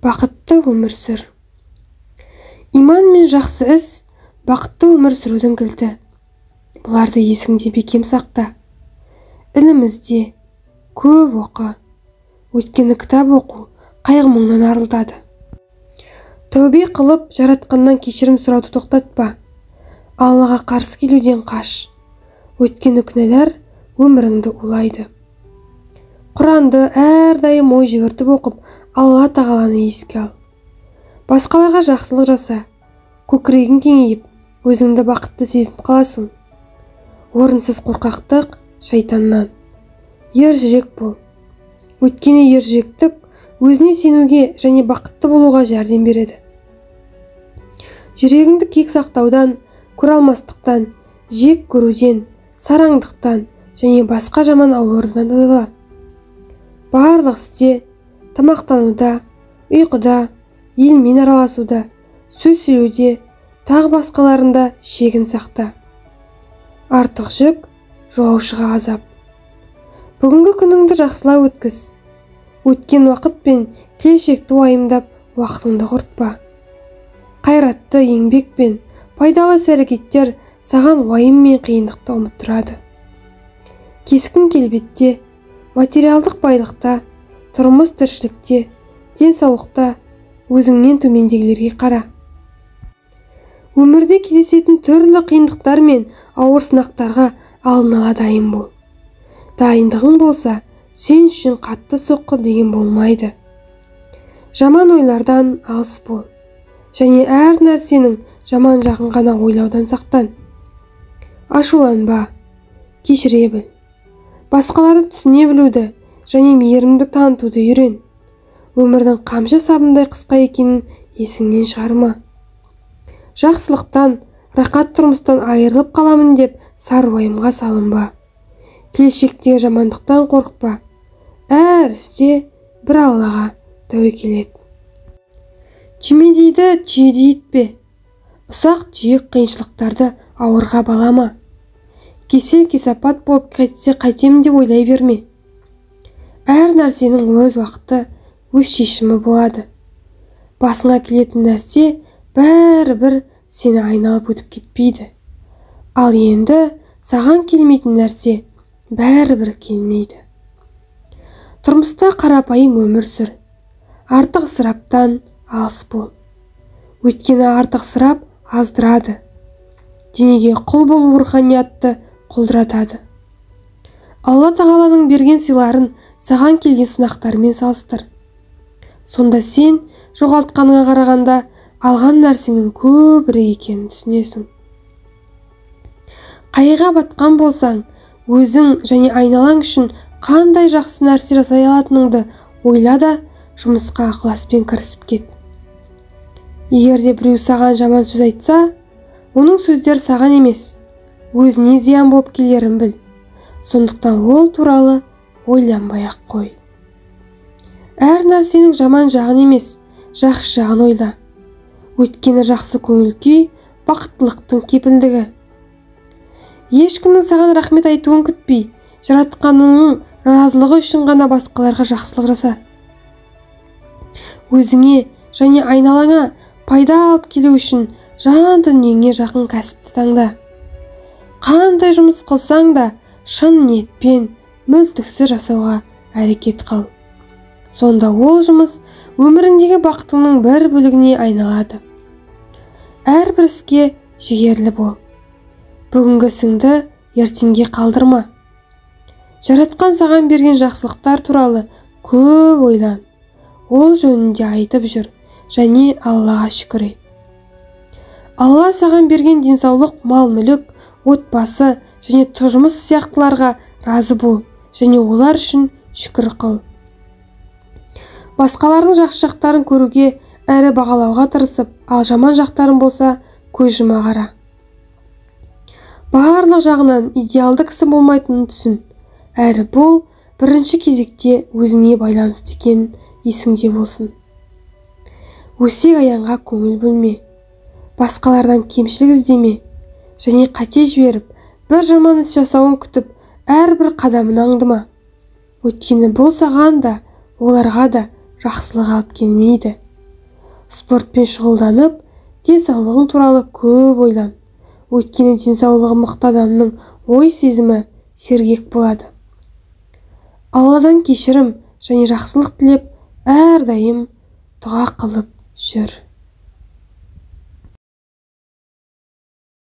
бақытты өмір сүр. Иман мен жақсы іс бақытты өмір сүрудің кілті. Бұларды есіңде бекем сақта. Ілімізде көп оқы. Өйткені кітап оқу қайғы-мұңнан арылтады. Тәубе қылып, жаратқаннан кешірім сұрауды тоқтатпа. Аллаға қарсы келуден қаш. Өйткені күнәлар өміріңді улайды. Құранды әрдайым ой жүгіртіп оқып, Алла тағаланы еске ал. Басқаларға жақсылық жаса. Көкірегің кеңейіп, өзіңді бақытты сезініп қаласың. Орынсыз қорқақтық шайтаннан. Ер жүрек бол. Өйткені ер жүректік өзіне сенуге және бақытты болуға жәрдем береді. Жүрегіңді кек сақтаудан, көреалмастықтан, жек көруден, сараңдықтан және басқа жаман аулардан тазала. Барлық істе, тамақтануда, ұйқыда, елмен араласуда, сөз сөйлеуде, тағы басқаларында шегін сақта. Артық жүк жолаушыға азап. Бүгінгі күніңді жақсылау өткіз. Өткен уақыт пен келешекті уайымдап уақытыңды құртпа. Қайратты еңбек пен пайдалы іс-әрекеттер саған уайым мен қиындықты ұмыттырады. Кескін келбетте, материалдық байлықта, тұрмыс тіршілікте, денсаулықта өзіңнен төмендегілерге қара. Өмірде кездесетін түрлі қиындықтар мен ауыр сынақтарға алдын ала дайын бол. Дайындығың болса, сен үшін қатты соққы деген болмайды. Жаман ойлардан алыс бол. Және әр нәрсенің жаман жағын ғана ойлаудан сақтан. Ашуланба, кешіре біл. Басқаларды түсіне білуді және мейірімдік танытуды үйрен. Өмірдің қамшы сабындай қысқа екенін есіңнен шығарма. Жақсылықтан, рақат тұрмыстан айырылып қаламын деп сар уайымға салынба. Келешектегі жамандықтан қорықпа. Әр істе бір Аллаға тәуекел ет. Түймедейді түйеде етпе. Ұсақ түйек қиыншылықтарды ауырға балама. Кесел кесапат болып кетсе қайтемін деп ойлай берме. Әр нәрсенің өз уақыты, өз шешімі болады. Басыңа келетін нәрсе бәрібір сені айналып өтіп кетпейді. Ал енді саған келмейтін нәрсе бәрібір келмейді. Тұрмыста қарапайым өмір сүр. Артық ысыраптан алыс бол. Өйткені артық ысырап аздырады. Денеге құл болу руханиятты құлдыратады. Алла тағаланың берген сыйларын саған келген сынақтармен салыстыр. Сонда сен жоғалтқаныңа қарағанда алған нәрсеңнің көбірек екенін түсінесің. Қайғыға батқан болсаң, өзің және айналаң үшін қандай жақсы нәрсе жасай алатыныңды ойла да жұмысқа ықыласпен кірісіп кет. Егер де біреу саған жаман сөз айтса, оның сөздер саған емес, өзіне зиян болып келерін біл. Сондықтан ол туралы ойланбай-ақ қой. Әр нәрсенің жаман жағын емес, жақсы жағын ойла. Өйткені жақсы көңіл күй бақыттылықтың кепілдігі. Ешкімнің саған рахмет айтуын күтпей, жаратқаныңның разылығы үшін ғана басқаларға жақсылық жаса. Өзіңе және айналаңа пайда алып келу үшін жан дүниеңе жақын кәсіпті таңда. Қандай жұмыс қылсаң да шын ниетпен мүлтіксіз жасауға әрекет қыл. Сонда ол жұмыс өміріңдегі бақытыңның бір бөлігіне айналады. Әрбір іске жігерлі бол. Бүгінгі ісіңді ертеңге қалдырма. Жаратқан саған берген жақсылықтар туралы көп ойлан. Ол жөнінде айтып жүр және Аллаға шүкір ет. Алла саған берген денсаулық, мал-мүлік, отбасы және тұрмыс сияқтыларға разы бол және олар үшін шүкір қыл. Басқалардың жақсы жақтарын көруге әрі бағалауға тырысып, ал жаман жақтарын болса көз жұма қара. Барлық жағынан идеалды кісі болмайтынын түсін. Әрі бұл бірінші кезекте өзіңе байланысты екенін есіңде болсын. Өсек аяңға көңіл бөлме. Басқалардан кемшілік іздеме. Және қате жіберіп, бір жаман іс жасауын күтіп, әрбір қадамын аңдыма. Өйткені бұл саған да, оларға да жақсылық алып келмейді. спортпен шұғылданып, денсаулығың туралы көп ойлан. Өйткені денсаулығы мықты адамның ой-сезімі сергек болады. Алладан кешірім және жақсылық тілеп, әрдайым дұға қылып жүр.